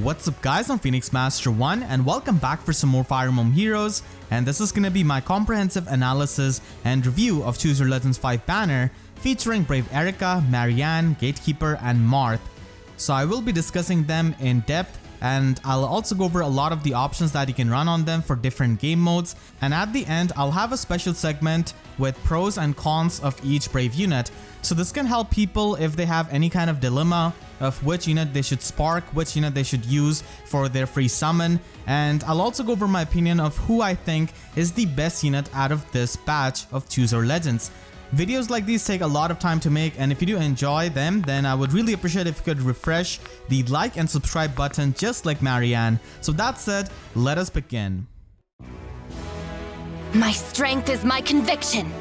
What's up guys, I'm Phoenix Master 1 and welcome back for some more Fire Emblem Heroes, and this is gonna be my comprehensive analysis and review of Choose Your Legends 5 Banner featuring Brave Eirika, Marianne, Gatekeeper and Marth. So I will be discussing them in depth, and I'll also go over a lot of the options that you can run on them for different game modes, and at the end I'll have a special segment with pros and cons of each Brave unit. So this can help people if they have any kind of dilemma of which unit they should spark, which unit they should use for their free summon, and I'll also go over my opinion of who I think is the best unit out of this batch of Choose Your Legends. Videos like these take a lot of time to make, and if you do enjoy them, then I would really appreciate if you could refresh the like and subscribe button just like Marianne. So that said, let us begin. My strength is my conviction.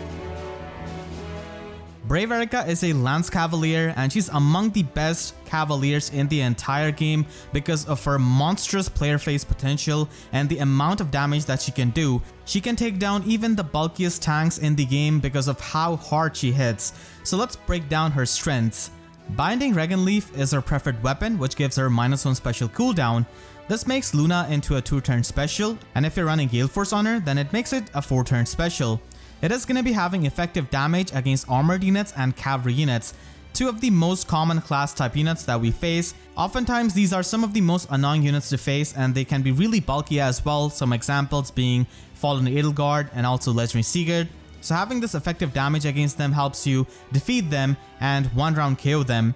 Brave Eirika is a Lance Cavalier, and she's among the best Cavaliers in the entire game because of her monstrous player phase potential and the amount of damage that she can do. She can take down even the bulkiest tanks in the game because of how hard she hits. So let's break down her strengths. Binding Regan Leaf is her preferred weapon, which gives her -1 special cooldown. This makes Luna into a 2-turn special, and if you're running Galeforce on her, then it makes it a 4-turn special. It is going to be having effective damage against armored units and cavalry units, two of the most common class type units that we face. Oftentimes these are some of the most annoying units to face, and they can be really bulky as well, some examples being Fallen Edelgard and also Legendary Sigurd. So having this effective damage against them helps you defeat them and one round KO them.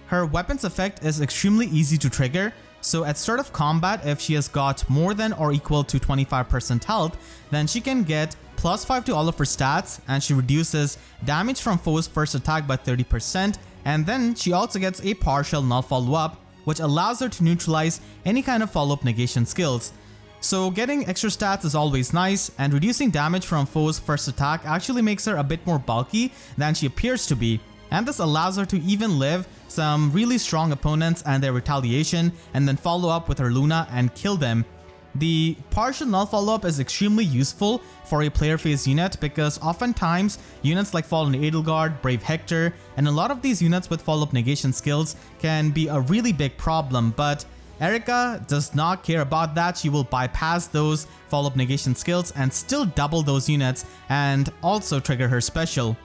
Her weapon's effect is extremely easy to trigger. So at start of combat, if she has got more than or equal to 25% health, then she can get +5 to all of her stats, and she reduces damage from foes' first attack by 30%, and then she also gets a partial null follow-up, which allows her to neutralize any kind of follow-up negation skills. So getting extra stats is always nice, and reducing damage from foes' first attack actually makes her a bit more bulky than she appears to be, and this allows her to even live some really strong opponents and their retaliation, and then follow up with her Luna and kill them. The partial null follow-up is extremely useful for a player phase unit because oftentimes units like Fallen Edelgard, Brave Hector, and a lot of these units with follow-up negation skills can be a really big problem, but Eirika does not care about that. She will bypass those follow-up negation skills and still double those units and also trigger her special.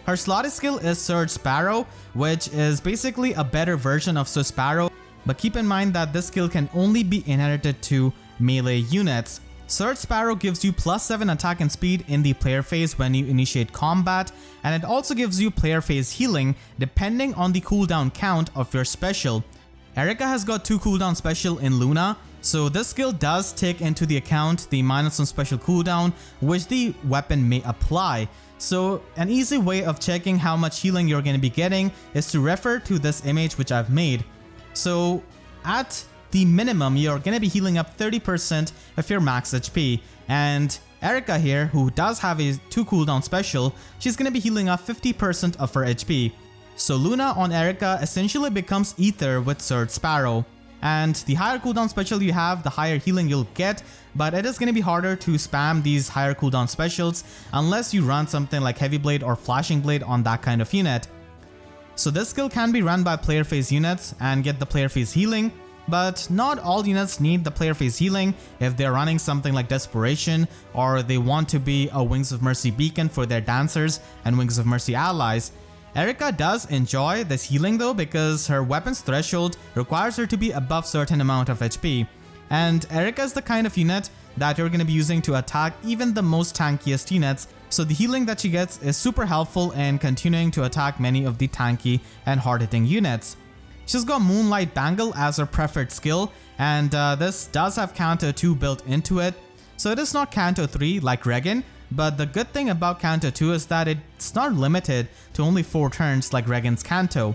Her slotted skill is Surge Sparrow, which is basically a better version of Sparrow, but keep in mind that this skill can only be inherited to melee units. Surge Sparrow gives you +7 attack and speed in the player phase when you initiate combat, and it also gives you player phase healing depending on the cooldown count of your special. Eirika has got 2 cooldown special in Luna, so this skill does take into the account the -1 special cooldown which the weapon may apply. So an easy way of checking how much healing you're going to be getting is to refer to this image which I've made. So at the minimum, you're going to be healing up 30% of your max HP, and Eirika here, who does have a 2 cooldown special, she's going to be healing up 50% of her HP. So Luna on Eirika essentially becomes Aether with Surge Sparrow, and the higher cooldown special you have, the higher healing you'll get, but it is going to be harder to spam these higher cooldown specials unless you run something like Heavy Blade or Flashing Blade on that kind of unit. So this skill can be run by player phase units and get the player phase healing, but not all units need the player phase healing if they're running something like Desperation, or they want to be a Wings of Mercy beacon for their dancers and Wings of Mercy allies. Eirika does enjoy this healing though, because her weapon's threshold requires her to be above certain amount of HP. And Eirika is the kind of unit that you're going to be using to attack even the most tankiest units, so the healing that she gets is super helpful in continuing to attack many of the tanky and hard-hitting units. She's got Moonlight Bangle as her preferred skill, and this does have Canto 2 built into it, so it is not Canto 3 like Regan, but the good thing about Canto 2 is that it's not limited to only 4 turns like Regan's Canto.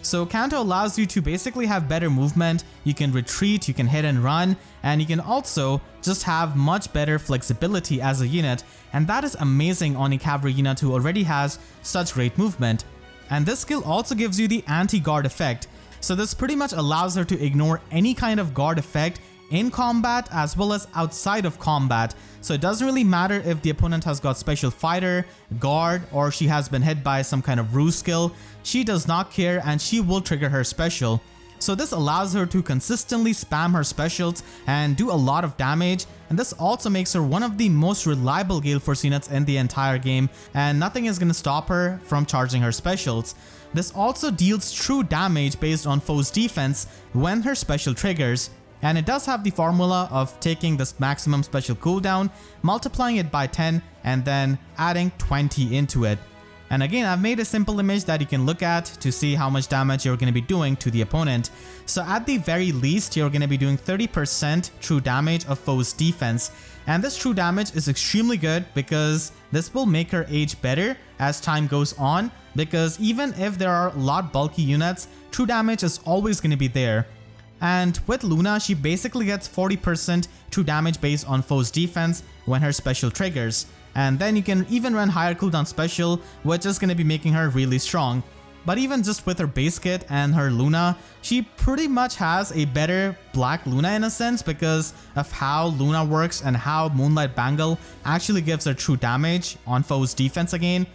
So Canto allows you to basically have better movement, you can retreat, you can hit and run, and you can also just have much better flexibility as a unit, and that is amazing on a cavalry unit who already has such great movement. And this skill also gives you the anti-guard effect, so this pretty much allows her to ignore any kind of guard effect in combat as well as outside of combat. So it doesn't really matter if the opponent has got special fighter, guard, or she has been hit by some kind of ruse skill. She does not care and she will trigger her special. So this allows her to consistently spam her specials and do a lot of damage, and this also makes her one of the most reliable Galeforce units in the entire game, and nothing is going to stop her from charging her specials. This also deals true damage based on foe's defense when her special triggers, and it does have the formula of taking this maximum special cooldown, multiplying it by 10, and then adding 20 into it. And again, I've made a simple image that you can look at to see how much damage you're going to be doing to the opponent. So at the very least, you're going to be doing 30% true damage of foe's defense. And this true damage is extremely good because this will make her age better as time goes on, because even if there are a lot bulky units, true damage is always going to be there. And with Luna, she basically gets 40% true damage based on foe's defense when her special triggers. And then you can even run higher cooldown special, which is going to be making her really strong. But even just with her base kit and her Luna, she pretty much has a better Black Luna in a sense because of how Luna works and how Moonlight Bangle actually gives her true damage on foe's defense again.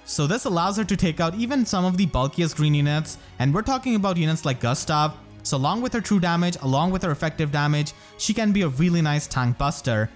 So this allows her to take out even some of the bulkiest green units, and we're talking about units like Gustav. So along with her true damage, along with her effective damage, she can be a really nice tank buster.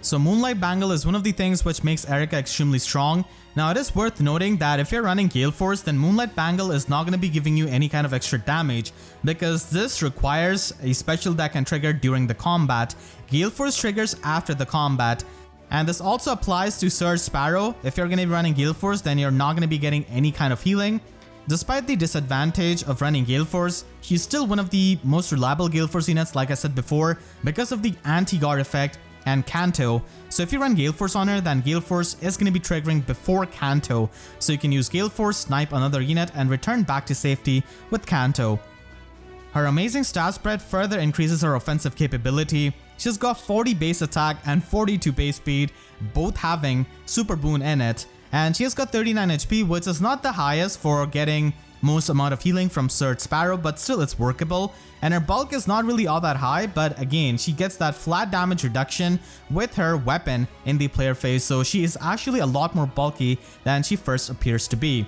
So Moonlight Bangle is one of the things which makes Eirika extremely strong. Now it is worth noting that if you're running Galeforce, then Moonlight Bangle is not going to be giving you any kind of extra damage because this requires a special that can trigger during the combat. Galeforce triggers after the combat. And this also applies to Sir Sparrow. If you're going to be running Galeforce, then you're not going to be getting any kind of healing. Despite the disadvantage of running Galeforce, she's still one of the most reliable Galeforce units like I said before because of the anti-guard effect and Canto. So if you run Galeforce on her, then Galeforce is going to be triggering before Canto. So you can use Galeforce, snipe another unit, and return back to safety with Canto. Her amazing stat spread further increases her offensive capability. She's got 40 base attack and 42 base speed, both having Super Boon in it. And she has got 39 HP, which is not the highest for getting most amount of healing from Sir Sparrow, but still it's workable. And her bulk is not really all that high, but again, she gets that flat damage reduction with her weapon in the player phase, so she is actually a lot more bulky than she first appears to be.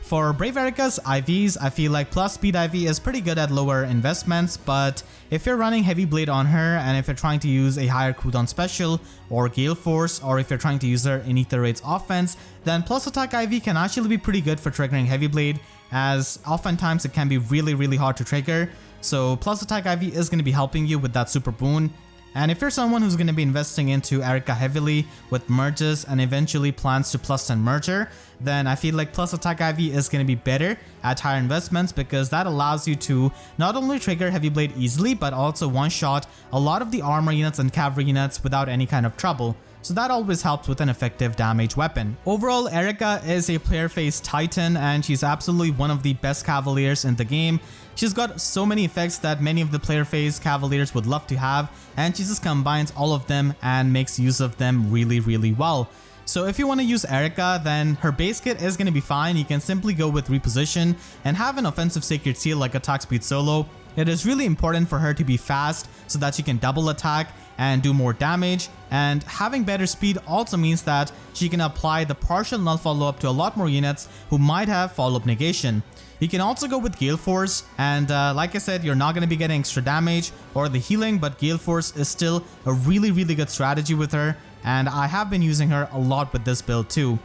For Brave Eirika's IVs, I feel like plus speed IV is pretty good at lower investments, but if you're running Heavy Blade on her and if you're trying to use a higher cooldown special or Galeforce, or if you're trying to use her in Aether Raid's offense, then plus attack IV can actually be pretty good for triggering Heavy Blade, as oftentimes it can be really hard to trigger. So plus attack IV is going to be helping you with that super boon. And if you're someone who's going to be investing into Eirika heavily with merges and eventually plans to plus 10 merger, then I feel like plus attack IV is going to be better at higher investments because that allows you to not only trigger Heavy Blade easily, but also one-shot a lot of the armor units and cavalry units without any kind of trouble. So that always helps with an effective damage weapon. Overall, Eirika is a player phase titan and she's absolutely one of the best cavaliers in the game. She's got so many effects that many of the player phase cavaliers would love to have, and she just combines all of them and makes use of them really well. So if you want to use Eirika, then her base kit is going to be fine. You can simply go with reposition and have an offensive sacred seal like attack speed solo. It is really important for her to be fast so that she can double attack and do more damage, and having better speed also means that she can apply the partial null follow-up to a lot more units who might have follow-up negation. You can also go with Galeforce, and like I said, you're not going to be getting extra damage or the healing, but Galeforce is still a really good strategy with her, and I have been using her a lot with this build too.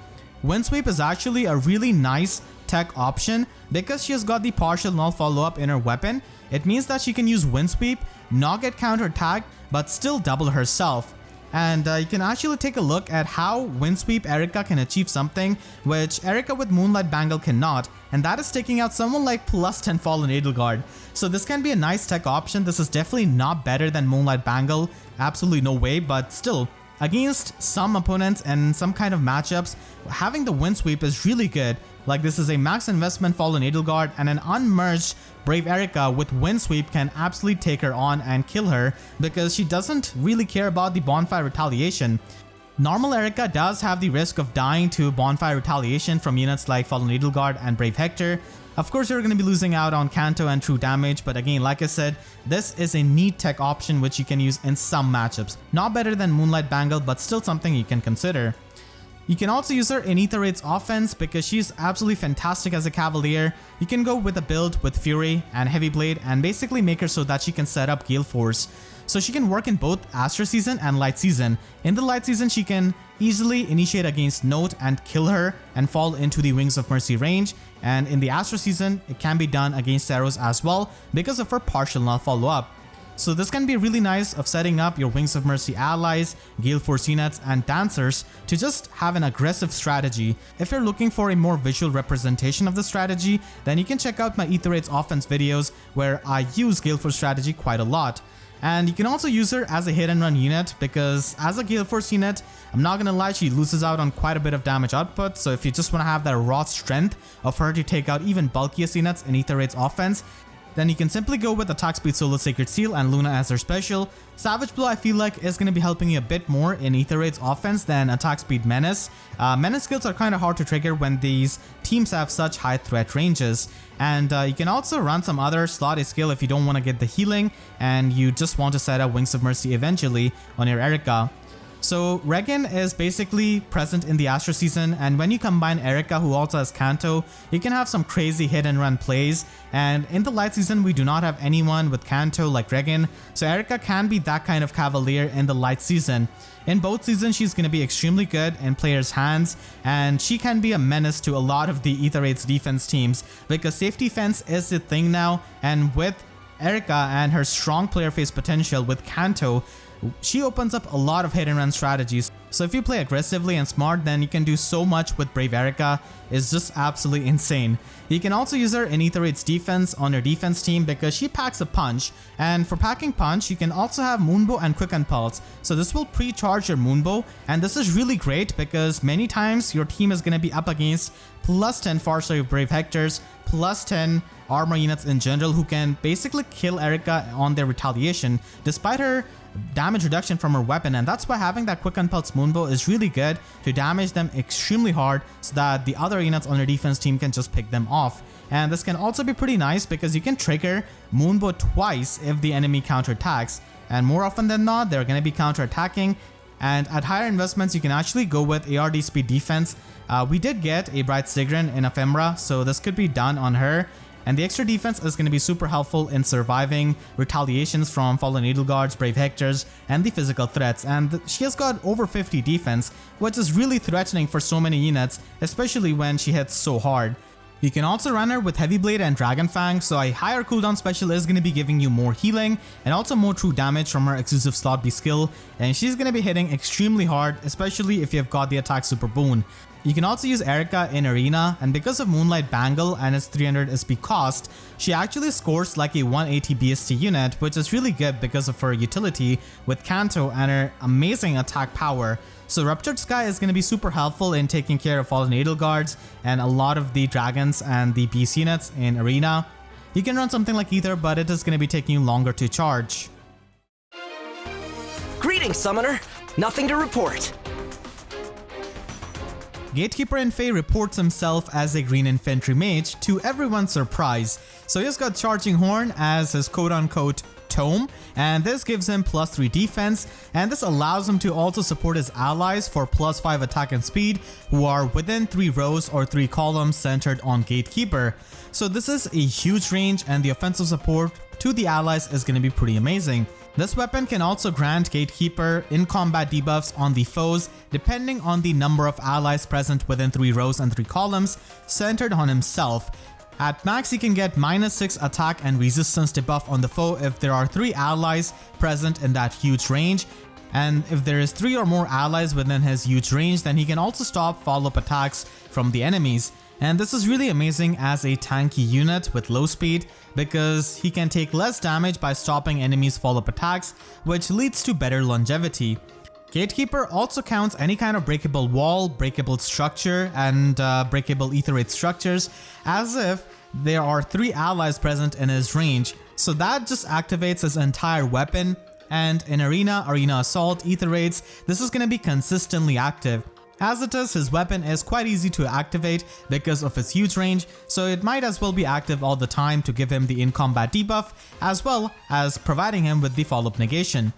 Windsweep is actually a really nice tech option because she has got the partial null follow-up in her weapon. It means that she can use Windsweep, not get counter-attacked, but still double herself. And you can actually take a look at how Windsweep Eirika can achieve something which Eirika with Moonlight Bangle cannot, and that is taking out someone like plus 10 Fallen Edelgard. So this can be a nice tech option. This is definitely not better than Moonlight Bangle, absolutely no way, but still, against some opponents and some kind of matchups, having the Windsweep is really good. Like this is a max investment Fallen Edelgard, and an unmerged Brave Eirika with Windsweep can absolutely take her on and kill her because she doesn't really care about the Bonfire Retaliation. Normal Eirika does have the risk of dying to Bonfire Retaliation from units like Fallen Edelgard and Brave Hector. Of course, you're going to be losing out on Canto and True Damage, but again, like I said, this is a neat tech option which you can use in some matchups. Not better than Moonlight Bangle, but still something you can consider. You can also use her in Aether Raid's offense because she's absolutely fantastic as a Cavalier. You can go with a build with Fury and Heavy Blade and basically make her so that she can set up Galeforce. So she can work in both Astral Season and Light Season. In the Light Season, she can easily initiate against Note and kill her and fall into the Wings of Mercy range. And in the Astral Season, it can be done against Arrows as well because of her partial null follow-up. So this can be really nice of setting up your Wings of Mercy allies, Galeforce units, and dancers to just have an aggressive strategy. If you're looking for a more visual representation of the strategy, then you can check out my Aether Raid's offense videos where I use Galeforce strategy quite a lot. And you can also use her as a hit and run unit because as a Galeforce unit, I'm not gonna lie, she loses out on quite a bit of damage output. So if you just want to have that raw strength of her to take out even bulkiest units in Aether Raid's offense, then you can simply go with Attack Speed Solo Sacred Seal and Luna as her special. Savage Blow I feel like is going to be helping you a bit more in Aether Raid's offense than Attack Speed Menace. Menace skills are kind of hard to trigger when these teams have such high threat ranges. And you can also run some other slotty skill if you don't want to get the healing and you just want to set up Wings of Mercy eventually on your Eirika. So Requiem is basically present in the Astral Season, and when you combine Eirika, who also has Kanto, you can have some crazy hit and run plays. And in the Light Season, we do not have anyone with Kanto like Requiem, so Eirika can be that kind of Cavalier in the Light Season. In both seasons, she's going to be extremely good in players' hands, and she can be a menace to a lot of the Aether Raid's defense teams because safe defense is the thing now, and with Eirika and her strong player face potential with Kanto, she opens up a lot of hit and run strategies. So if you play aggressively and smart, then you can do so much with Brave Eirika. It's just absolutely insane. You can also use her in Aether Raid's defense on your defense team because she packs a punch. And for packing punch, you can also have Moonbow and Quicken Pulse. So this will pre-charge your Moonbow, and this is really great because many times your team is going to be up against plus 10 Farsight Brave Hectors, plus 10 armor units in general who can basically kill Eirika on their retaliation despite her damage reduction from her weapon, and that's why having that Quick Pulse Moonbow is really good to damage them extremely hard so that the other units on your defense team can just pick them off. And this can also be pretty nice because you can trigger Moonbow twice if the enemy counterattacks, and more often than not they're going to be counterattacking. And at higher investments, you can actually go with ARD speed defense. We did get a Bright Sigrun in Ephemera, so this could be done on her. And the extra defense is going to be super helpful in surviving retaliations from fallen Edelgards, Brave Hectors, and the physical threats. And she has got over 50 defense, which is really threatening for so many units, especially when she hits so hard. You can also run her with Heavy Blade and Dragon Fang, so a higher cooldown special is going to be giving you more healing and also more true damage from her exclusive slot B skill, and she's going to be hitting extremely hard, especially if you've got the attack super boon. You can also use Eirika in Arena, and because of Moonlight Bangle and its 300 SP cost, she actually scores like a 180 BST unit, which is really good because of her utility with Kanto and her amazing attack power. So Ruptured Sky is going to be super helpful in taking care of fallen Edelgards and a lot of the dragons and the beast units in Arena. You can run something like Aether, but it is going to be taking you longer to charge. Greetings, Summoner! Nothing to report. Gatekeeper in Fae reports himself as a green infantry mage to everyone's surprise. So he's got Charging Horn as his quote-unquote tome, and this gives him +3 defense, and this allows him to also support his allies for +5 attack and speed who are within 3 rows or 3 columns centered on Gatekeeper. So this is a huge range, and the offensive support to the allies is going to be pretty amazing. This weapon can also grant Gatekeeper in combat debuffs on the foes depending on the number of allies present within 3 rows and 3 columns centered on himself. At max, he can get -6 attack and resistance debuff on the foe if there are 3 allies present in that huge range. And if there is 3 or more allies within his huge range, then he can also stop follow-up attacks from the enemies. And this is really amazing as a tanky unit with low speed because he can take less damage by stopping enemies' follow-up attacks, which leads to better longevity. Gatekeeper also counts any kind of breakable wall, breakable structure, and breakable Aether Raid structures as if there are 3 allies present in his range. So that just activates his entire weapon, and in Arena, Arena Assault, Aether Raids, this is going to be consistently active. As it is, his weapon is quite easy to activate because of his huge range, so it might as well be active all the time to give him the in-combat debuff, as well as providing him with the follow-up negation.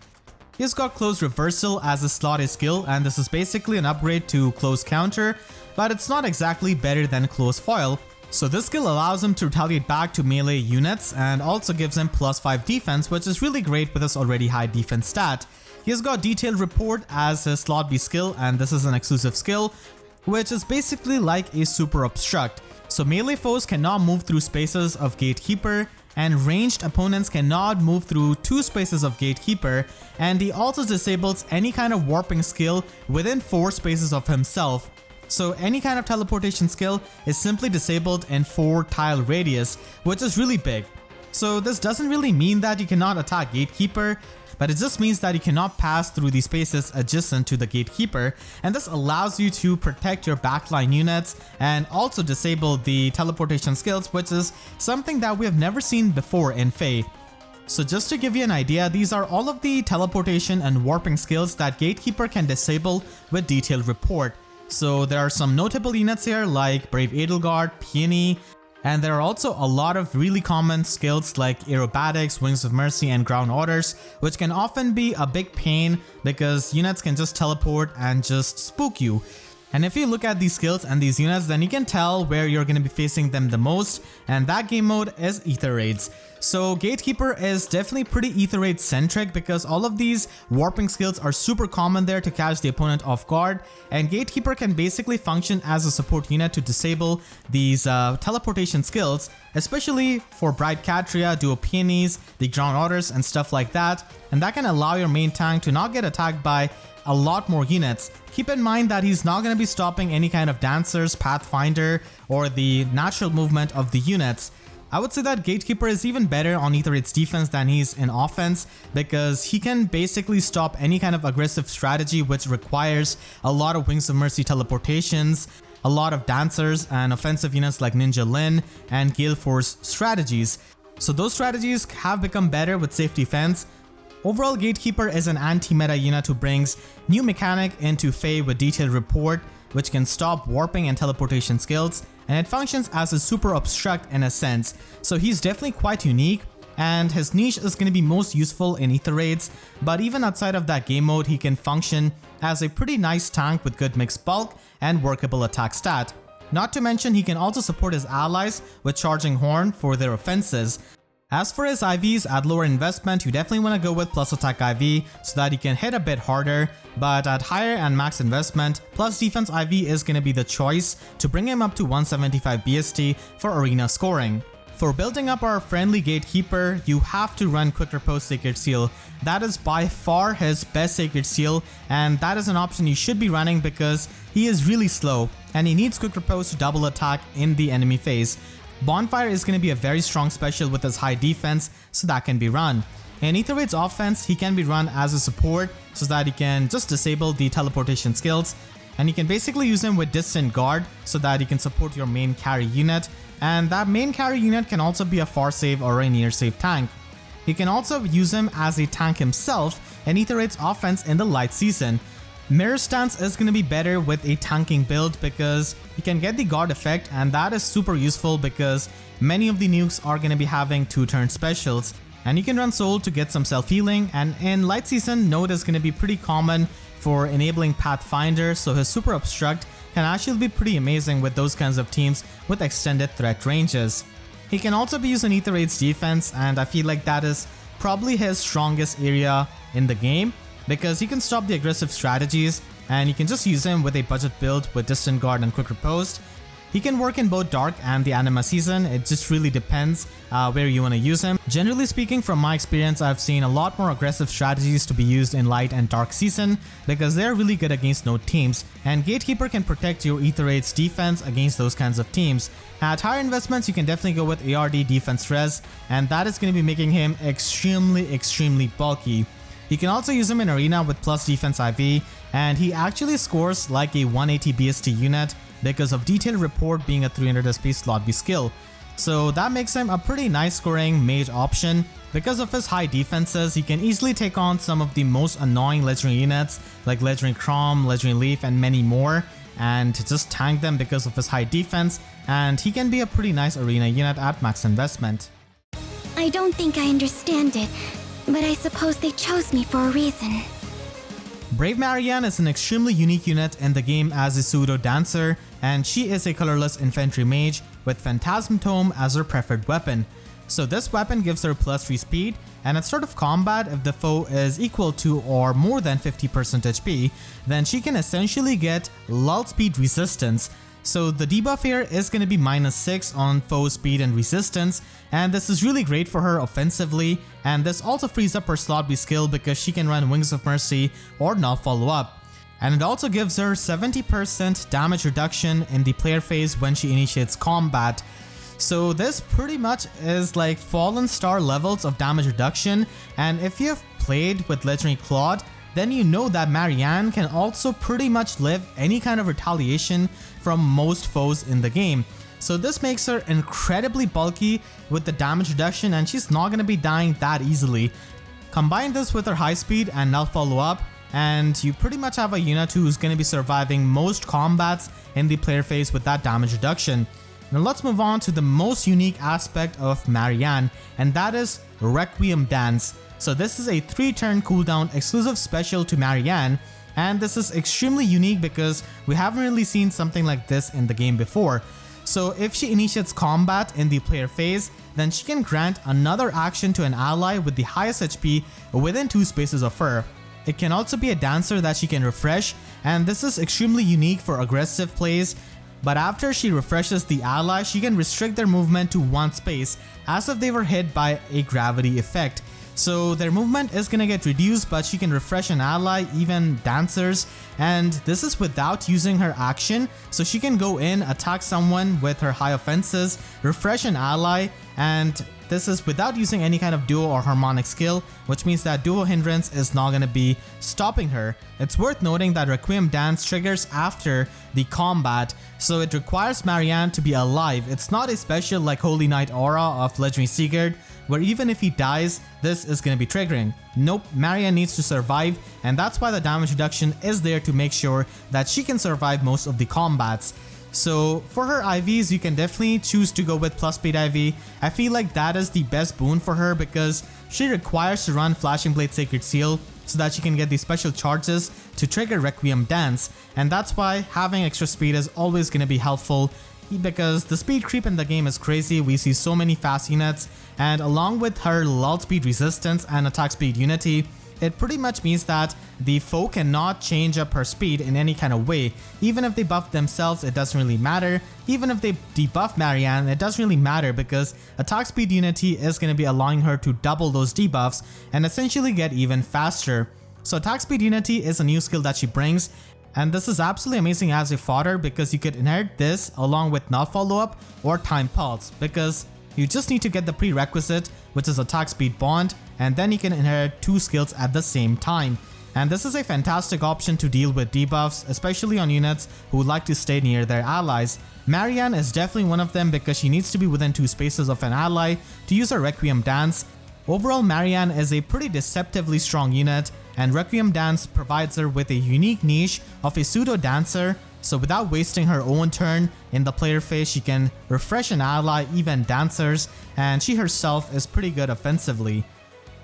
He's got Close Reversal as a slot A skill, and this is basically an upgrade to Close Counter, but it's not exactly better than Close Foil. So this skill allows him to retaliate back to melee units and also gives him +5 defense, which is really great with his already high defense stat. He has got Detailed Report as his slot B skill, and this is an exclusive skill, which is basically like a Super Obstruct. So melee foes cannot move through spaces of Gatekeeper, and ranged opponents cannot move through 2 spaces of Gatekeeper, and he also disables any kind of warping skill within 4 spaces of himself. So any kind of teleportation skill is simply disabled in 4 tile radius, which is really big. So this doesn't really mean that you cannot attack Gatekeeper, but it just means that you cannot pass through these spaces adjacent to the Gatekeeper, and this allows you to protect your backline units and also disable the teleportation skills, which is something that we have never seen before in FEH. So just to give you an idea, these are all of the teleportation and warping skills that Gatekeeper can disable with Detailed Report. So there are some notable units here like Brave Edelgard, Peony, and there are also a lot of really common skills like Aerobatics, Wings of Mercy, and Ground Orders, which can often be a big pain because units can just teleport and just spook you. And if you look at these skills and these units, then you can tell where you're going to be facing them the most, and that game mode is Aether Raids. So Gatekeeper is definitely pretty Aether Raid centric because all of these warping skills are super common there to catch the opponent off guard, and Gatekeeper can basically function as a support unit to disable these teleportation skills, especially for Bright Catria, Duo Peonies, the Ground Orders, and stuff like that, and that can allow your main tank to not get attacked by a lot more units. Keep in mind that he's not going to be stopping any kind of Dancers, Pathfinder, or the natural movement of the units. I would say that Gatekeeper is even better on Aether Raid's defense than he's in offense because he can basically stop any kind of aggressive strategy which requires a lot of Wings of Mercy teleportations, a lot of Dancers, and offensive units like Ninja Lin and Galeforce strategies. So those strategies have become better with safe defense. Overall, Gatekeeper is an anti-meta unit who brings new mechanic into FEH with Detailed Report, which can stop warping and teleportation skills, and it functions as a Super Obstruct in a sense. So he's definitely quite unique, and his niche is going to be most useful in Aether Raids, but even outside of that game mode, he can function as a pretty nice tank with good mixed bulk and workable attack stat. Not to mention, he can also support his allies with Charging Horn for their offenses. As for his IVs, at lower investment, you definitely want to go with Plus Attack IV so that you can hit a bit harder, but at higher and max investment, Plus Defense IV is going to be the choice to bring him up to 175 BST for arena scoring. For building up our friendly Gatekeeper, you have to run Quick Riposte Sacred Seal. That is by far his best Sacred Seal, and that is an option you should be running because he is really slow, and he needs Quick Riposte to double attack in the enemy phase. Bonfire is going to be a very strong special with his high defense, so that can be run. In Aether Raid's offense, he can be run as a support so that he can just disable the teleportation skills, and you can basically use him with Distant Guard so that he can support your main carry unit, and that main carry unit can also be a far save or a near save tank. You can also use him as a tank himself in Aether Raid's offense in the light season. Mirror Stance is going to be better with a tanking build because you can get the guard effect, and that is super useful because many of the nukes are going to be having 2-turn specials, and you can run Soul to get some self-healing, and in light season, Node is going to be pretty common for enabling Pathfinder, so his Super Obstruct can actually be pretty amazing with those kinds of teams with extended threat ranges. He can also be used in Aether Raid's defense, and I feel like that is probably his strongest area in the game, because he can stop the aggressive strategies, and you can just use him with a budget build with Distant Guard and Quick Riposte. He can work in both Dark and the Anima season, it just really depends where you want to use him. Generally speaking, from my experience, I've seen a lot more aggressive strategies to be used in Light and Dark season because they're really good against Node teams, and Gatekeeper can protect your Aether Raid's defense against those kinds of teams. At higher investments, you can definitely go with ARD Defense Res, and that is going to be making him extremely bulky. You can also use him in Arena with Plus Defense IV, and he actually scores like a 180 BST unit because of Detailed Report being a 300 SP slot B skill. So that makes him a pretty nice scoring mage option. Because of his high defenses, he can easily take on some of the most annoying Legendary units like Legendary Chrom, Legendary Leaf, and many more, and just tank them because of his high defense, and he can be a pretty nice arena unit at max investment. I don't think I understand it, But I suppose they chose me for a reason. Brave Marianne is an extremely unique unit in the game as a pseudo dancer, and she is a colorless infantry mage with Phantasm Tome as her preferred weapon. So this weapon gives her +3 speed, and at start of combat, if the foe is equal to or more than 50% HP, then she can essentially get lull speed resistance. So the debuff here is going to be -6 on foe speed and resistance, and this is really great for her offensively, and this also frees up her slot B skill because she can run Wings of Mercy or Null Follow Up. And it also gives her 70% damage reduction in the player phase when she initiates combat. So this pretty much is like Fallen Star levels of damage reduction, and if you've played with Legendary Claude, then you know that Marianne can also pretty much live any kind of retaliation from most foes in the game. So this makes her incredibly bulky with the damage reduction, and she's not going to be dying that easily. Combine this with her high speed and Null Follow Up, and you pretty much have a unit who's going to be surviving most combats in the player phase with that damage reduction. Now let's move on to the most unique aspect of Marianne, and that is Requiem Dance. So this is a 3-turn cooldown exclusive special to Marianne, and this is extremely unique because we haven't really seen something like this in the game before. So if she initiates combat in the player phase, then she can grant another action to an ally with the highest HP within 2 spaces of her. It can also be a dancer that she can refresh, and this is extremely unique for aggressive plays. But after she refreshes the ally, she can restrict their movement to 1 space as if they were hit by a gravity effect. So their movement is gonna get reduced, but she can refresh an ally, even dancers, and this is without using her action. So she can go in, attack someone with her high offenses, refresh an ally, and this is without using any kind of duo or harmonic skill, which means that duo hindrance is not gonna be stopping her. It's worth noting that Requiem Dance triggers after the combat, so it requires Marianne to be alive. It's not a special like Holy Knight Aura of Legendary Sigurd, where even if he dies, this is going to be triggering. Nope, Marianne needs to survive, and that's why the damage reduction is there to make sure that she can survive most of the combats. So for her IVs, you can definitely choose to go with plus speed IV. I feel like that is the best boon for her because she requires to run Flashing Blade Sacred Seal so that she can get these special charges to trigger Requiem Dance, and that's why having extra speed is always going to be helpful because the speed creep in the game is crazy. We see so many fast units, and along with her lull speed resistance and attack speed unity, it pretty much means that the foe cannot change up her speed in any kind of way. Even if they buff themselves, it doesn't really matter. Even if they debuff Marianne, it doesn't really matter because attack speed unity is going to be allowing her to double those debuffs and essentially get even faster. So attack speed unity is a new skill that she brings, and this is absolutely amazing as a fodder because you could inherit this along with Null Follow Up or Time Pulse, because you just need to get the prerequisite, which is attack speed bond, and then you can inherit 2 skills at the same time. And this is a fantastic option to deal with debuffs, especially on units who like to stay near their allies. Marianne is definitely one of them because she needs to be within 2 spaces of an ally to use her Requiem Dance. Overall, Marianne is a pretty deceptively strong unit, and Requiem Dance provides her with a unique niche of a pseudo dancer, so without wasting her own turn in the player phase, she can refresh an ally, even dancers, and she herself is pretty good offensively.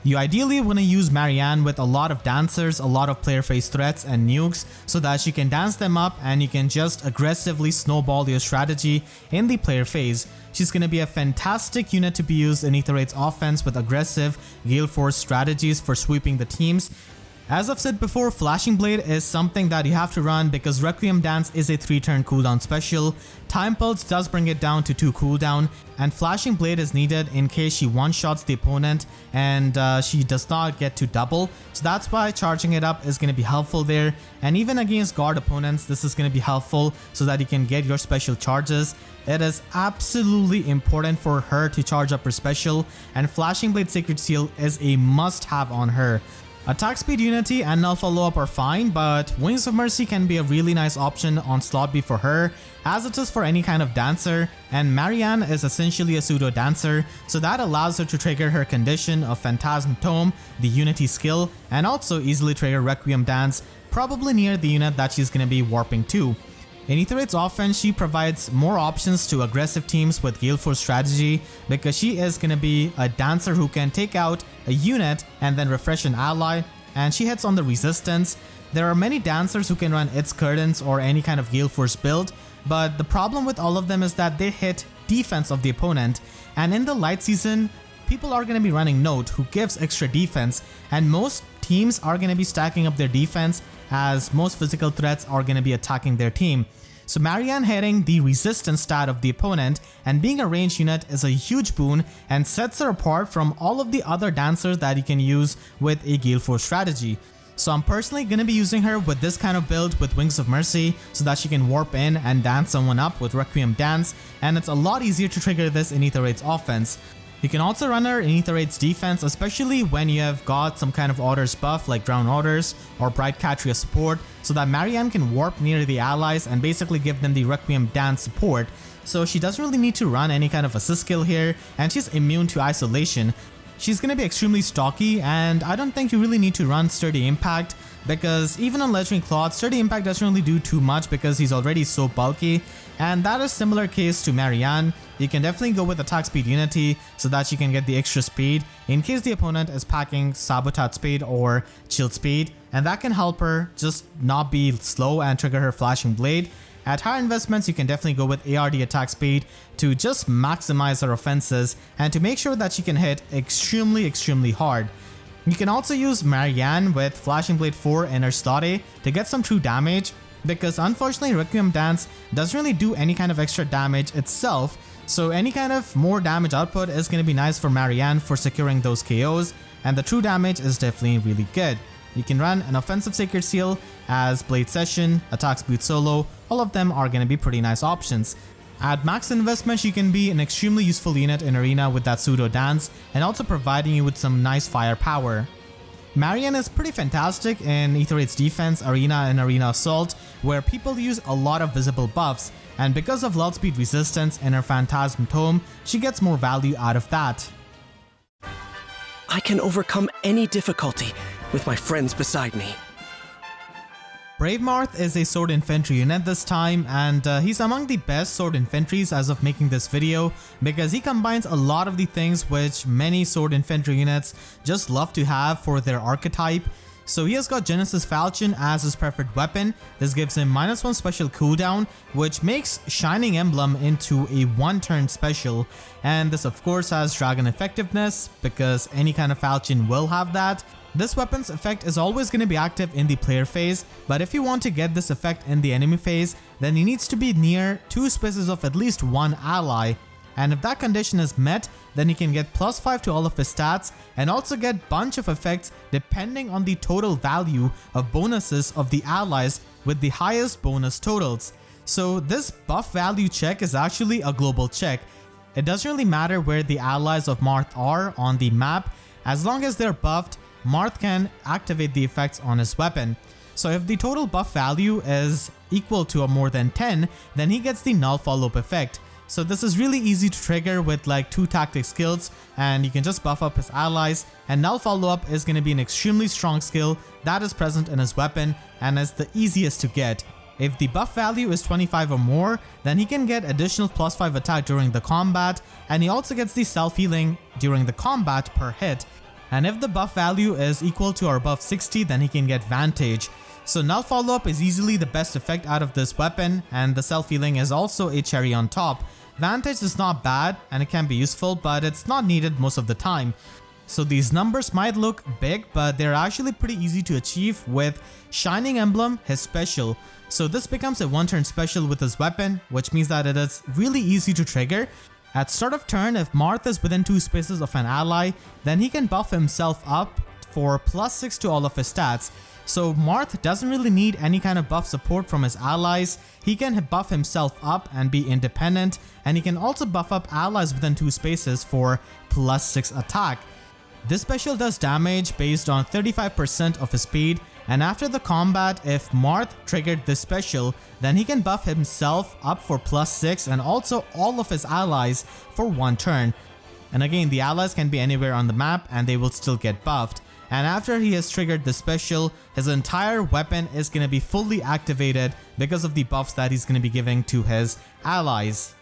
You ideally want to use Marianne with a lot of dancers, a lot of player phase threats and nukes, so that you can dance them up and you can just aggressively snowball your strategy in the player phase. She's going to be a fantastic unit to be used in Aether 8's offense with aggressive Galeforce strategies for sweeping the teams. As I've said before, Flashing Blade is something that you have to run because Requiem Dance is a 3-turn cooldown special. Time Pulse does bring it down to 2 cooldown, and Flashing Blade is needed in case she one-shots the opponent and she does not get to double. So that's why charging it up is going to be helpful there, and even against guard opponents this is going to be helpful so that you can get your special charges. It is absolutely important for her to charge up her special, and Flashing Blade Sacred Seal is a must-have on her. Attack speed unity and Null Follow Up are fine, but Wings of Mercy can be a really nice option on slot B for her, as it is for any kind of dancer, and Marianne is essentially a pseudo dancer, so that allows her to trigger her condition of Phantasm Tome, the unity skill, and also easily trigger Requiem Dance, probably near the unit that she's going to be warping to. In Aether Raid's offense, she provides more options to aggressive teams with Galeforce strategy because she is going to be a dancer who can take out a unit and then refresh an ally, and she hits on the resistance. There are many dancers who can run its curtains or any kind of Galeforce build, but the problem with all of them is that they hit defense of the opponent, and in the light season, people are going to be running Note, who gives extra defense, and most teams are going to be stacking up their defense as most physical threats are going to be attacking their team. So Marianne hitting the resistance stat of the opponent and being a ranged unit is a huge boon and sets her apart from all of the other dancers that you can use with a Galeforce strategy. So I'm personally going to be using her with this kind of build with Wings of Mercy so that she can warp in and dance someone up with Requiem Dance, and it's a lot easier to trigger this in Aether Raid's offense. You can also run her in Aether Raid's defense, especially when you have got some kind of orders buff like Drown Orders or Bright Catria support, so that Marianne can warp near the allies and basically give them the Requiem Dance support. So she doesn't really need to run any kind of assist skill here, and she's immune to isolation. She's going to be extremely stocky, and I don't think you really need to run Sturdy Impact, because even on Legendary Cloth, Sturdy Impact doesn't really do too much because he's already so bulky, and that is similar case to Marianne. You can definitely go with Attack Speed Unity so that you can get the extra speed in case the opponent is packing Sabotage Speed or Chill Speed, and that can help her just not be slow and trigger her Flashing Blade. At higher investments, you can definitely go with ARD attack speed to just maximize her offenses and to make sure that she can hit extremely hard. You can also use Marianne with Flashing Blade 4 in her slot A to get some true damage, because unfortunately Requiem Dance doesn't really do any kind of extra damage itself, so any kind of more damage output is going to be nice for Marianne for securing those KOs, and the true damage is definitely really good. You can run an offensive Sacred Seal as Blade Session, Attack Speed Solo, all of them are going to be pretty nice options. At max investment, you can be an extremely useful unit in Arena with that Pseudo Dance and also providing you with some nice firepower. Marianne is pretty fantastic in Aether Raid's defense, Arena and Arena Assault, where people use a lot of visible buffs, and because of Lull Speed resistance in her Phantasm Tome, she gets more value out of that. I can overcome any difficulty with my friends beside me. Brave Marth is a sword infantry unit this time, and he's among the best sword infantries as of making this video because he combines a lot of the things which many sword infantry units just love to have for their archetype. So he has got Genesis Falchion as his preferred weapon. This gives him -1 special cooldown, which makes Shining Emblem into a 1-turn special, and this of course has Dragon Effectiveness because any kind of Falchion will have that. This weapon's effect is always going to be active in the player phase, but if you want to get this effect in the enemy phase, then he needs to be near 2 spaces of at least 1 ally, and if that condition is met, then he can get +5 to all of his stats and also get bunch of effects depending on the total value of bonuses of the allies with the highest bonus totals. So this buff value check is actually a global check. It doesn't really matter where the allies of Marth are on the map, as long as they're buffed, Marth can activate the effects on his weapon. So if the total buff value is equal to or more than 10, then he gets the null follow-up effect. So this is really easy to trigger with like 2 tactic skills, and you can just buff up his allies, and null follow-up is going to be an extremely strong skill that is present in his weapon and is the easiest to get. If the buff value is 25 or more, then he can get additional +5 attack during the combat, and he also gets the self-healing during the combat per hit. And if the buff value is equal to or above 60, then he can get Vantage. So null follow-up is easily the best effect out of this weapon, and the self-healing is also a cherry on top. Vantage is not bad and it can be useful, but it's not needed most of the time. So these numbers might look big, but they're actually pretty easy to achieve with Shining Emblem, his special. So this becomes a 1-turn special with his weapon, which means that it is really easy to trigger. At start of turn, if Marth is within 2 spaces of an ally, then he can buff himself up for +6 to all of his stats. So Marth doesn't really need any kind of buff support from his allies. He can buff himself up and be independent, and he can also buff up allies within 2 spaces for +6 attack. This special does damage based on 35% of his speed, and after the combat, if Marth triggered this special, then he can buff himself up for +6 and also all of his allies for 1 turn. And again, the allies can be anywhere on the map and they will still get buffed. and after he has triggered the special, his entire weapon is going to be fully activated because of the buffs that he's going to be giving to his allies.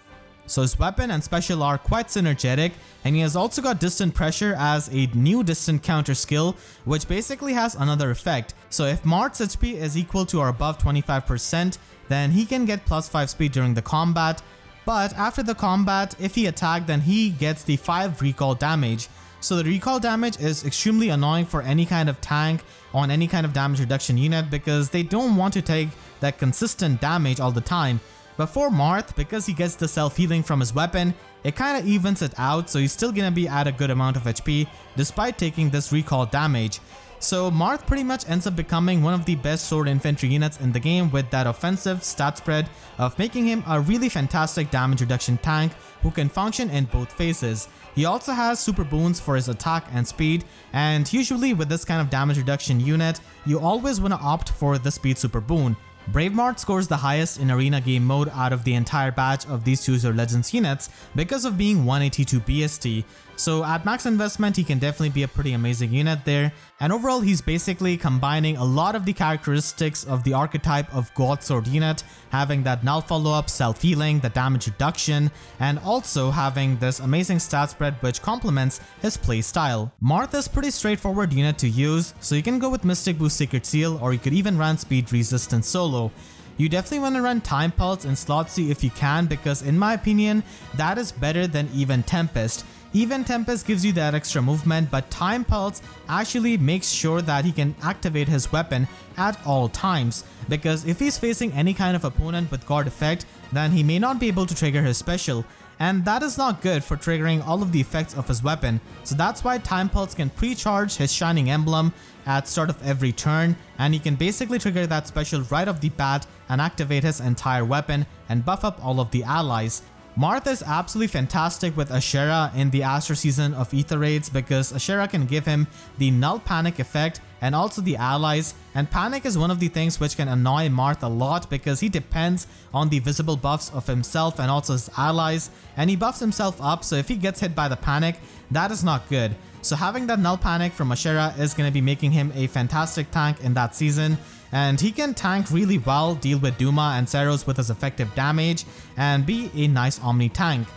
So his weapon and special are quite synergetic, and he has also got distant pressure as a new distant counter skill, which basically has another effect. So if Marth's HP is equal to or above 25%, then he can get +5 speed during the combat, but after the combat, if he attacked, then he gets the 5 recall damage. So the recall damage is extremely annoying for any kind of tank on any kind of damage reduction unit because they don't want to take that consistent damage all the time. But for Marth, because he gets the self-healing from his weapon, it kind of evens it out, so he's still gonna be at a good amount of HP despite taking this recall damage. So Marth pretty much ends up becoming one of the best sword infantry units in the game with that offensive stat spread of making him a really fantastic damage reduction tank who can function in both phases. He also has super boons for his attack and speed, and usually with this kind of damage reduction unit, you always want to opt for the speed super boon. Brave Marianne scores the highest in arena game mode out of the entire batch of these Choose Your Legends units because of being 182 BST. So at max investment, he can definitely be a pretty amazing unit there. And overall, he's basically combining a lot of the characteristics of the archetype of God Sword unit, having that null follow-up, self-healing, the damage reduction, and also having this amazing stat spread which complements his play style. Marth is pretty straightforward unit to use, so you can go with Mystic Boost Secret Seal, or you could even run Speed Resistance solo. You definitely want to run Time Pulse in slot C if you can, because in my opinion, that is better than even Tempest. Even Tempest gives you that extra movement, but Time Pulse actually makes sure that he can activate his weapon at all times, because if he's facing any kind of opponent with guard effect, then he may not be able to trigger his special, and that is not good for triggering all of the effects of his weapon. So that's why Time Pulse can pre-charge his Shining Emblem at start of every turn, and he can basically trigger that special right off the bat and activate his entire weapon and buff up all of the allies. Marth is absolutely fantastic with Ashera in the Aster season of Aether raids because Ashera can give him the null panic effect and also the allies, and panic is one of the things which can annoy Marth a lot because he depends on the visible buffs of himself and also his allies, and he buffs himself up, so if he gets hit by the panic, that is not good. So having that null panic from Ashera is going to be making him a fantastic tank in that season, and he can tank really well, deal with Duma and Saros with his effective damage, and be a nice Omni tank.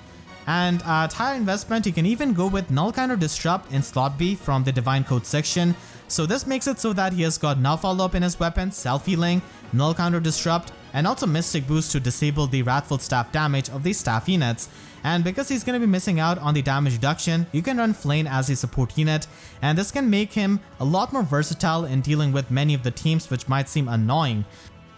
And at higher investment, you can even go with Null Counter Disrupt in slot B from the Divine Code section. So this makes it so that he has got Null Follow Up in his weapon, Self-Healing, Null Counter Disrupt, and also Mystic Boost to disable the Wrathful Staff damage of these staff units. And because he's going to be missing out on the damage reduction, you can run Flame as a support unit, and this can make him a lot more versatile in dealing with many of the teams which might seem annoying.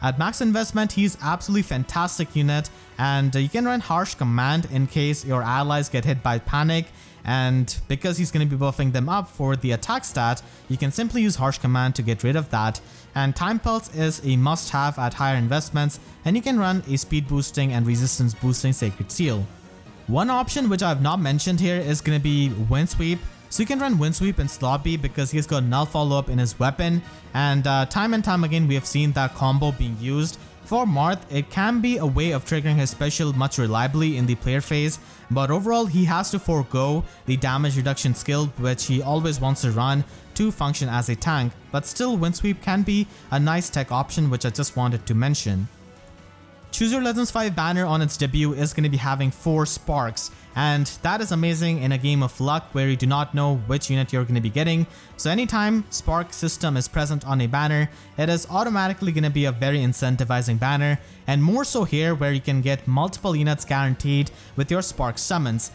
At max investment, he's absolutely fantastic unit, and you can run Harsh Command in case your allies get hit by panic, and because he's going to be buffing them up for the attack stat, you can simply use Harsh Command to get rid of that. And Time Pulse is a must-have at higher investments, and you can run a speed boosting and resistance boosting Sacred Seal. One option which I have not mentioned here is going to be Windsweep. So you can run Windsweep in slot B because he's got null follow-up in his weapon, and time and time again we have seen that combo being used. For Marth, it can be a way of triggering his special much reliably in the player phase, but overall he has to forego the damage reduction skill which he always wants to run to function as a tank, but still Windsweep can be a nice tech option which I just wanted to mention. Choose Your Legends 5 banner on its debut is going to be having 4 sparks, and that is amazing in a game of luck where you do not know which unit you're going to be getting. So anytime spark system is present on a banner, it is automatically going to be a very incentivizing banner, and more so here where you can get multiple units guaranteed with your spark summons.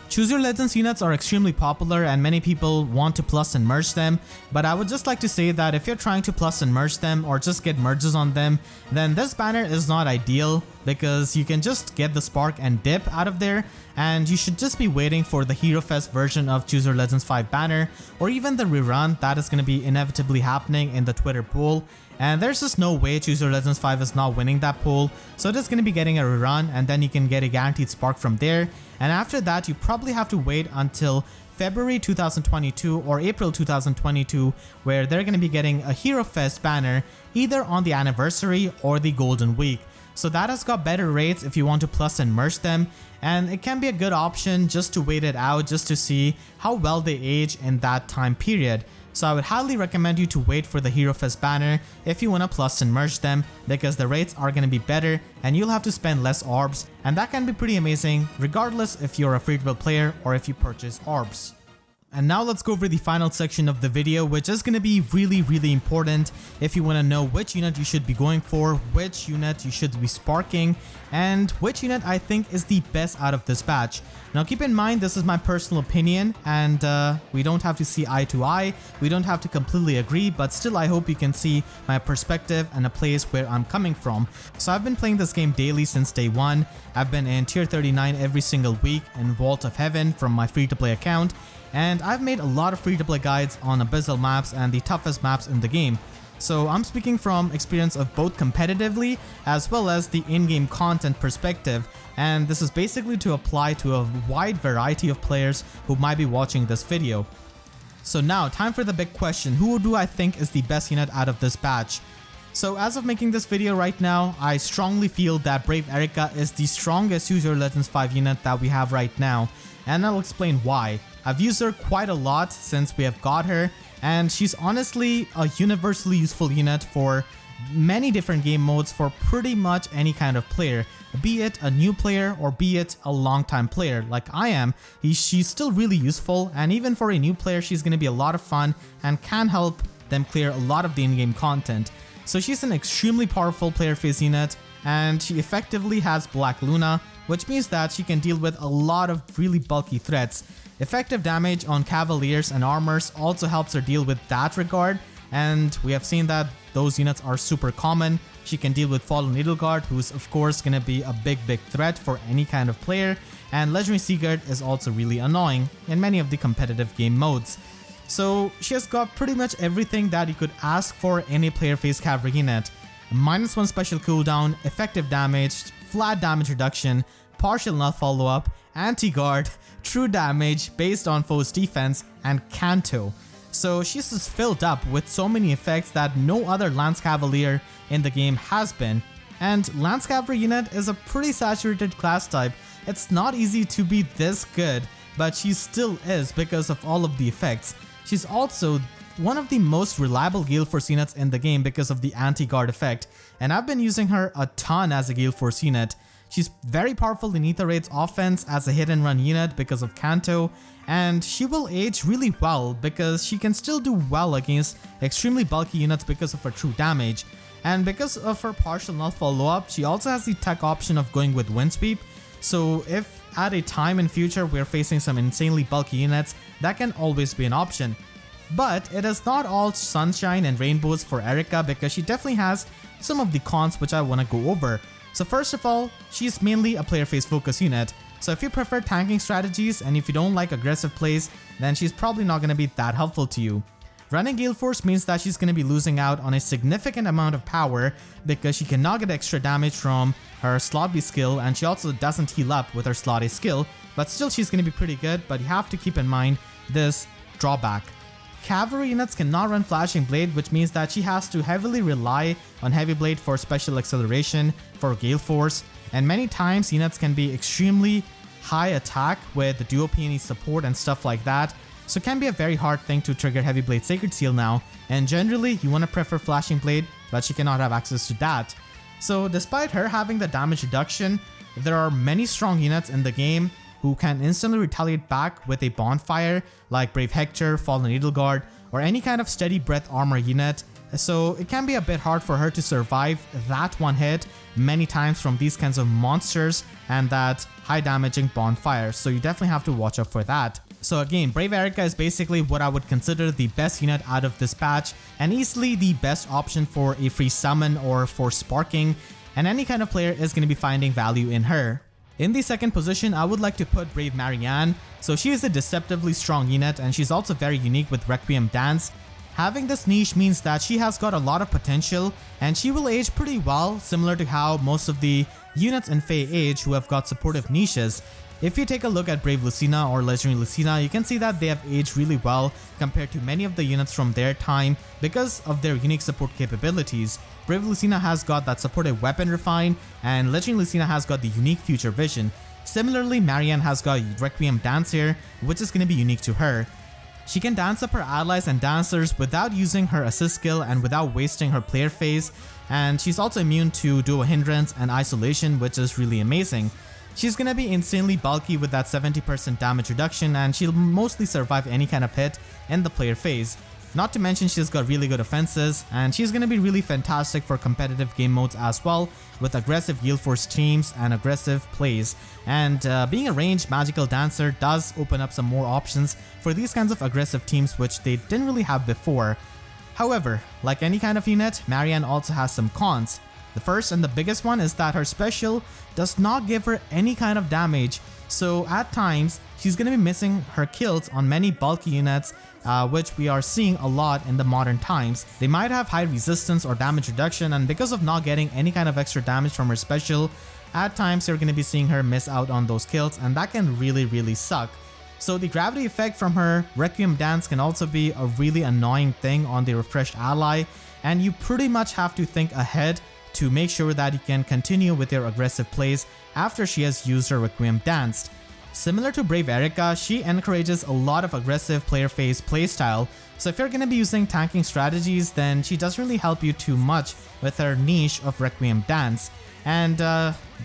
Choose Your Legends units are extremely popular and many people want to plus and merge them, but I would just like to say that if you're trying to plus and merge them or just get merges on them, then this banner is not ideal because you can just get the spark and dip out of there, and you should just be waiting for the Hero Fest version of Choose Your Legends 5 banner or even the rerun that is going to be inevitably happening in the Twitter poll. And there's just no way Choose Your Legends 5 is not winning that poll, so it is going to be getting a rerun and then you can get a guaranteed spark from there. And after that, you probably have to wait until February 2022 or April 2022 where they're going to be getting a Hero Fest banner either on the anniversary or the Golden Week. So that has got better rates if you want to plus and merge them, and it can be a good option just to wait it out just to see how well they age in that time period. So I would highly recommend you to wait for the Hero Fest banner if you want to plus and merge them, because the rates are going to be better and you'll have to spend less orbs, and that can be pretty amazing regardless if you're a free-to-build player or if you purchase orbs. And now let's go over the final section of the video, which is going to be really important if you want to know which unit you should be going for, which unit you should be sparking, and which unit I think is the best out of this batch. Now keep in mind, this is my personal opinion, and we don't have to see eye to eye, we don't have to completely agree, but still I hope you can see my perspective and a place where I'm coming from. So I've been playing this game daily since day 1, I've been in tier 39 every single week in Vault of Heaven from my free-to-play account, and I've made a lot of free-to-play guides on abyssal maps and the toughest maps in the game. So I'm speaking from experience of both competitively as well as the in-game content perspective, and this is basically to apply to a wide variety of players who might be watching this video. So now, time for the big question: who do I think is the best unit out of this batch? So as of making this video right now, I strongly feel that Brave Eirika is the strongest Use Your Legends 5 unit that we have right now, and I'll explain why. I've used her quite a lot since we have got her, and she's honestly a universally useful unit for many different game modes for pretty much any kind of player, be it a new player or be it a long-time player like I am. She's still really useful, and even for a new player she's going to be a lot of fun and can help them clear a lot of the in-game content. So she's an extremely powerful player phase unit, and she effectively has Black Luna, which means that she can deal with a lot of really bulky threats. Effective damage on Cavaliers and Armors also helps her deal with that regard, and we have seen that those units are super common. She can deal with Fallen Edelgard, who's of course gonna be a big threat for any kind of player, and Legendary Sigurd is also really annoying in many of the competitive game modes. So she has got pretty much everything that you could ask for in a player phase cavalry unit. -1 special cooldown, effective damage, flat damage reduction, partial null follow-up, anti-guard, true damage based on foe's defense, and Canto. So she's just filled up with so many effects that no other Lance Cavalier in the game has been. And Lance Cavalry unit is a pretty saturated class type. It's not easy to be this good, but she still is because of all of the effects. She's also one of the most reliable Galeforce units in the game because of the anti-guard effect, and I've been using her a ton as a Galeforce unit. She's very powerful in Aether Raid's offense as a hit and run unit because of Canto, and she will age really well because she can still do well against extremely bulky units because of her true damage. And because of her partial null follow-up, she also has the tech option of going with Windsweep, so if at a time in future we're facing some insanely bulky units, that can always be an option. But it is not all sunshine and rainbows for Eirika, because she definitely has some of the cons which I want to go over. So first of all, she's mainly a player phase focus unit, so if you prefer tanking strategies and if you don't like aggressive plays, then she's probably not going to be that helpful to you. Running Galeforce means that she's going to be losing out on a significant amount of power because she cannot get extra damage from her slot B skill, and she also doesn't heal up with her slot A skill, but still she's going to be pretty good. But you have to keep in mind this drawback. Cavalry units cannot run Flashing Blade, which means that she has to heavily rely on Heavy Blade for special acceleration for Galeforce, and many times units can be extremely high attack with the duo peony support and stuff like that, so it can be a very hard thing to trigger Heavy Blade Sacred Seal now, and generally you want to prefer Flashing Blade, but she cannot have access to that. So despite her having the damage reduction, there are many strong units in the game who can instantly retaliate back with a bonfire like Brave Hector, Fallen Edelgard, or any kind of steady breath armor unit, so it can be a bit hard for her to survive that one hit many times from these kinds of monsters and that high damaging bonfire, so you definitely have to watch out for that. So again, Brave Eirika is basically what I would consider the best unit out of this patch, and easily the best option for a free summon or for sparking, and any kind of player is going to be finding value in her. In the second position, I would like to put Brave Marianne. So she is a deceptively strong unit, and she's also very unique with Requiem Dance. Having this niche means that she has got a lot of potential, and she will age pretty well, similar to how most of the units in FEH who have got supportive niches. If you take a look at Brave Lucina or Legendary Lucina, you can see that they have aged really well compared to many of the units from their time because of their unique support capabilities. Brave Lucina has got that supported weapon refine, and Legendary Lucina has got the unique future vision. Similarly, Marianne has got Requiem Dance here, which is going to be unique to her. She can dance up her allies and dancers without using her assist skill and without wasting her player phase, and she's also immune to duo hindrance and isolation, which is really amazing. She's gonna be insanely bulky with that 70% damage reduction, and she'll mostly survive any kind of hit in the player phase. Not to mention she's got really good offenses, and she's gonna be really fantastic for competitive game modes as well, with aggressive Galeforce teams and aggressive plays. And being a ranged magical dancer does open up some more options for these kinds of aggressive teams, which they didn't really have before. However, like any kind of unit, Marianne also has some cons. The first and the biggest one is that her special does not give her any kind of damage, so at times she's going to be missing her kills on many bulky units, which we are seeing a lot in the modern times. They might have high resistance or damage reduction, and because of not getting any kind of extra damage from her special, at times you're going to be seeing her miss out on those kills, and that can really suck. So the gravity effect from her Requiem dance can also be a really annoying thing on the refreshed ally, and you pretty much have to think ahead to make sure that you can continue with your aggressive plays after she has used her Requiem dance. Similar to Brave Eirika, she encourages a lot of aggressive player phase playstyle, so if you're going to be using tanking strategies, then she doesn't really help you too much with her niche of Requiem dance. And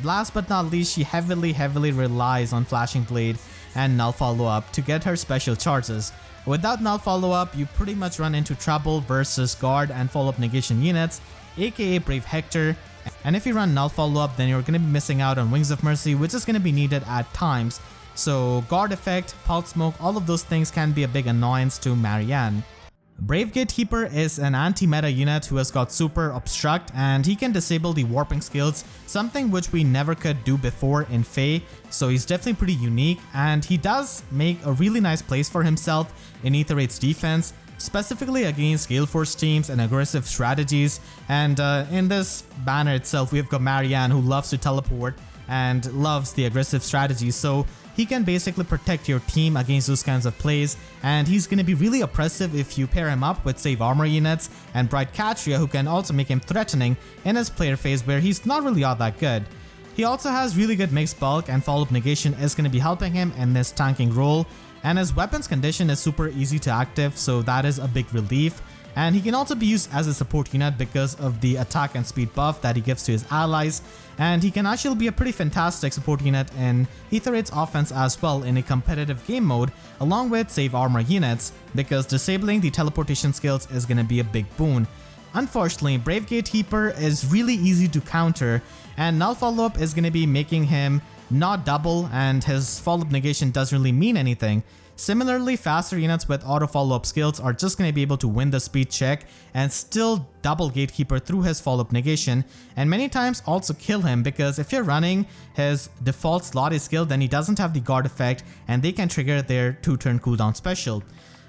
last but not least, she heavily relies on Flashing Blade and Null Follow Up to get her special charges. Without Null Follow Up, you pretty much run into trouble versus Guard and Follow Up Negation units, aka Brave Hector, and if you run Null Follow Up, then you're going to be missing out on Wings of Mercy, which is going to be needed at times. So Guard Effect, Pulse Smoke, all of those things can be a big annoyance to Marianne. Brave Gatekeeper is an anti-meta unit who has got Super Obstruct, and he can disable the warping skills, something which we never could do before in FEH, so he's definitely pretty unique, and he does make a really nice place for himself in Aether 8's defense, specifically against Galeforce teams and aggressive strategies. And in this banner itself, we've got Marianne, who loves to teleport and loves the aggressive strategies, so he can basically protect your team against those kinds of plays, and he's going to be really oppressive if you pair him up with Save Armor units and Bright Katria, who can also make him threatening in his player phase where he's not really all that good. He also has really good mixed bulk, and Follow Up Negation is going to be helping him in this tanking role, and his weapons condition is super easy to active, so that is a big relief. And he can also be used as a support unit because of the attack and speed buff that he gives to his allies, and he can actually be a pretty fantastic support unit in Aether 8's offense as well in a competitive game mode, along with Save Armor units, because disabling the teleportation skills is going to be a big boon. Unfortunately, Brave Gatekeeper is really easy to counter, and Null Follow Up is going to be making him not double, and his Follow Up Negation doesn't really mean anything. Similarly, faster units with auto follow-up skills are just going to be able to win the speed check and still double Gatekeeper through his follow-up negation, and many times also kill him, because if you're running his default slot skill, then he doesn't have the guard effect and they can trigger their 2-turn cooldown special.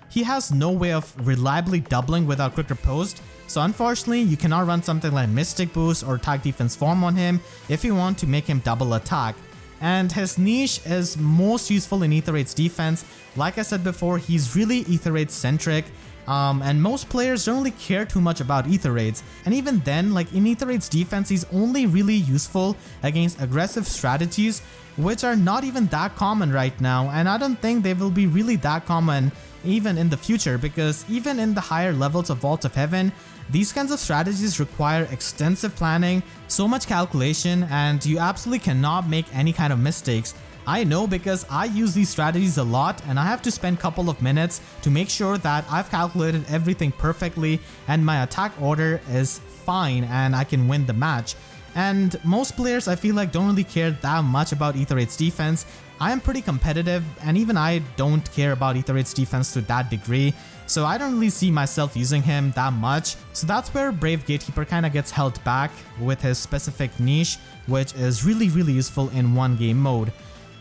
He has no way of reliably doubling without quick riposte, so unfortunately you cannot run something like Mystic Boost or Attack Defense Form on him if you want to make him double attack. And his niche is most useful in Aether 8's defense. Like I said before, he's really Aether 8 centric, and most players don't really care too much about Aether 8s. And even then, like in Aether 8's defense, he's only really useful against aggressive strategies, which are not even that common right now, and I don't think they will be really that common even in the future, because even in the higher levels of Vaults of Heaven, these kinds of strategies require extensive planning, so much calculation, and you absolutely cannot make any kind of mistakes. I know, because I use these strategies a lot and I have to spend a couple of minutes to make sure that I've calculated everything perfectly and my attack order is fine and I can win the match. And most players, I feel like, don't really care that much about Aether 8's defense. I am pretty competitive, and even I don't care about Aether 8's defense to that degree, so I don't really see myself using him that much. So that's where Brave Gatekeeper kind of gets held back with his specific niche, which is really useful in one game mode.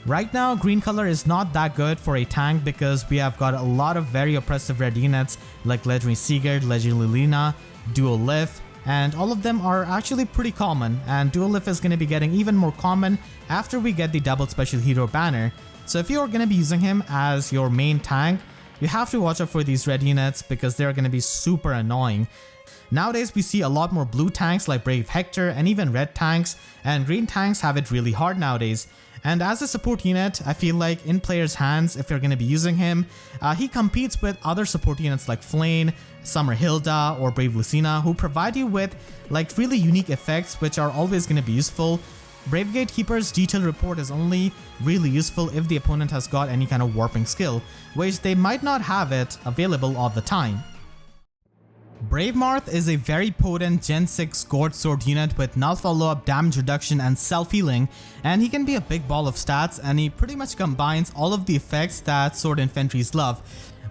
Right now, green color is not that good for a tank because we have got a lot of very oppressive red units like Legendary Sigurd, Legendary Lilina, Dual Lift, and all of them are actually pretty common, and Dual Lift is going to be getting even more common after we get the double special hero banner. So if you're going to be using him as your main tank, you have to watch out for these red units because they're going to be super annoying. Nowadays we see a lot more blue tanks like Brave Hector and even red tanks, and green tanks have it really hard nowadays. And as a support unit, I feel like in players' hands, if you're going to be using him, he competes with other support units like Flane, Summer Hilda, or Brave Lucina, who provide you with like really unique effects which are always going to be useful. Brave Gatekeeper's detailed report is only really useful if the opponent has got any kind of warping skill, which they might not have it available all the time. Brave Marth is a very potent Gen 6 Gourd Sword unit with null follow-up, damage reduction, and self-healing, and he can be a big ball of stats, and he pretty much combines all of the effects that sword infantries love.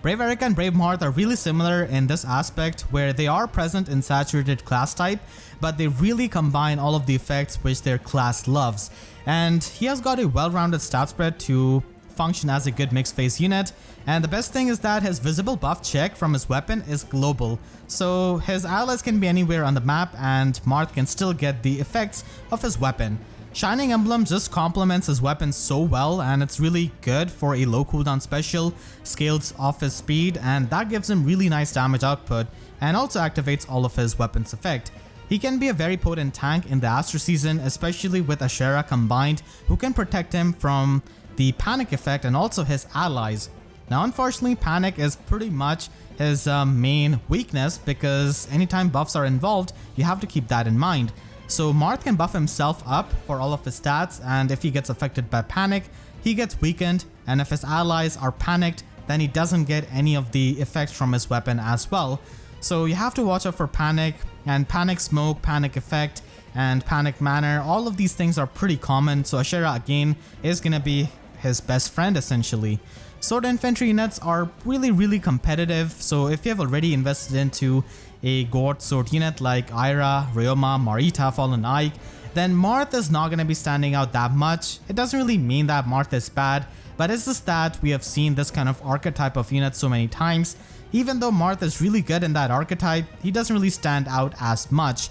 Brave Eirika and Brave Marth are really similar in this aspect, where they are present in saturated class type, but they really combine all of the effects which their class loves. And he has got a well-rounded stat spread to function as a good mixed phase unit, and the best thing is that his visible buff check from his weapon is global, so his allies can be anywhere on the map and Marth can still get the effects of his weapon. Shining Emblem just complements his weapon so well, and it's really good for a low cooldown special, scales off his speed, and that gives him really nice damage output and also activates all of his weapons effect. He can be a very potent tank in the Aster season, especially with Ashera combined, who can protect him from the panic effect and also his allies. Now unfortunately, panic is pretty much his main weakness, because anytime buffs are involved, you have to keep that in mind. So Marth can buff himself up for all of his stats, and if he gets affected by panic, he gets weakened, and if his allies are panicked, then he doesn't get any of the effects from his weapon as well. So you have to watch out for panic, and panic smoke, panic effect, and panic manner. All of these things are pretty common, so Ashera again is gonna be his best friend essentially. Sword infantry units are really competitive, so if you have already invested into a Gourd sword unit like Ira, Ryoma, Marita, Fallen Ike, then Marth is not going to be standing out that much. It doesn't really mean that Marth is bad, but it's just that we have seen this kind of archetype of unit so many times. Even though Marth is really good in that archetype, he doesn't really stand out as much.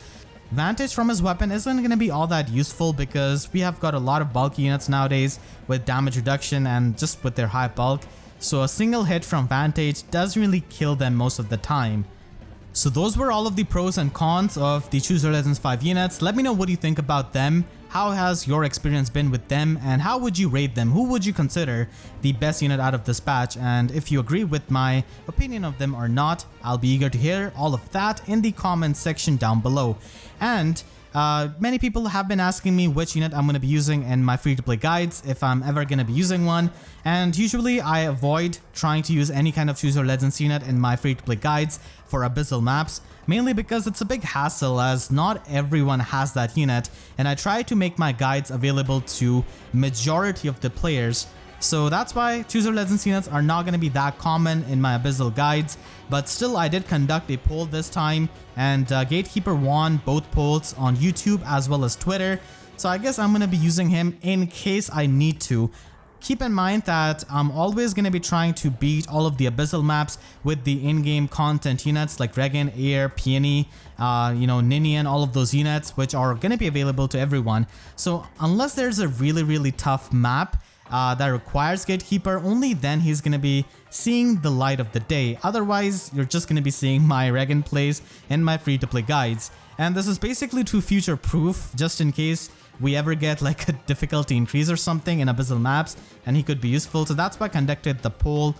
Vantage from his weapon isn't going to be all that useful, because we have got a lot of bulky units nowadays with damage reduction and just with their high bulk, so a single hit from Vantage doesn't really kill them most of the time. So those were all of the pros and cons of the Choose Your Legends 5 units. Let me know what you think about them. How has your experience been with them, and how would you rate them? Who would you consider the best unit out of this batch? And if you agree with my opinion of them or not, I'll be eager to hear all of that in the comments section down below. And many people have been asking me which unit I'm going to be using in my free-to-play guides, if I'm ever going to be using one, and usually I avoid trying to use any kind of Choose Your Legends unit in my free-to-play guides for abyssal maps, mainly because it's a big hassle as not everyone has that unit, and I try to make my guides available to majority of the players. So that's why Choose Your Legends units are not going to be that common in my abyssal guides, but still I did conduct a poll this time, and Gatekeeper won both polls on YouTube as well as Twitter, so I guess I'm going to be using him in case I need to. Keep in mind that I'm always going to be trying to beat all of the abyssal maps with the in-game content units like Regan, Air, Peony, Ninian, all of those units which are going to be available to everyone. So unless there's a really tough map that requires Gatekeeper, only then he's going to be seeing the light of the day. Otherwise, you're just going to be seeing my Regan plays in my free-to-play guides. And this is basically to future-proof, just in case we ever get like a difficulty increase or something in abyssal maps, and he could be useful. So that's why I conducted the poll.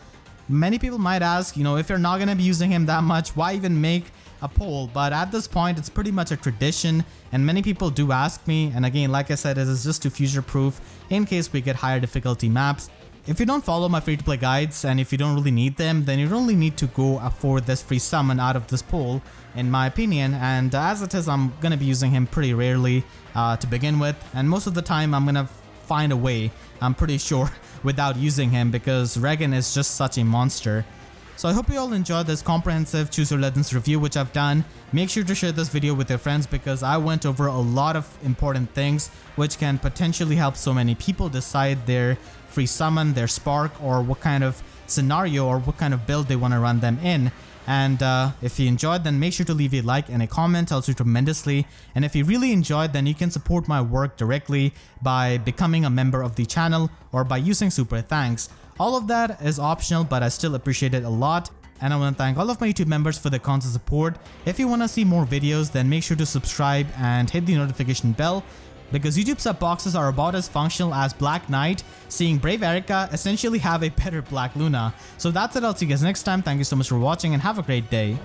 Many people might ask, if you're not going to be using him that much, why even make a poll? But at this point, it's pretty much a tradition, and many people do ask me. And again, like I said, it is just to future-proof in case we get higher difficulty maps. If you don't follow my free-to-play guides, and if you don't really need them, then you don't really need to go for this free summon out of this poll, in my opinion. And as it is, I'm going to be using him pretty rarely to begin with, and most of the time I'm going to find a way, I'm pretty sure, without using him, because Regan is just such a monster. So I hope you all enjoyed this comprehensive Choose Your Legends review which I've done. Make sure to share this video with your friends, because I went over a lot of important things which can potentially help so many people decide their free summon, their spark, or what kind of scenario or what kind of build they want to run them in. And if you enjoyed, then make sure to leave a like and a comment, helps you tremendously. And if you really enjoyed, then you can support my work directly by becoming a member of the channel or by using super thanks. All of that is optional, but I still appreciate it a lot. And I want to thank all of my YouTube members for their constant support. If you want to see more videos, then make sure to subscribe and hit the notification bell. because YouTube sub boxes are about as functional as Black Knight, seeing Brave Eirika essentially have a better Black Luna. So that's it, I'll see you guys next time. Thank you so much for watching and have a great day.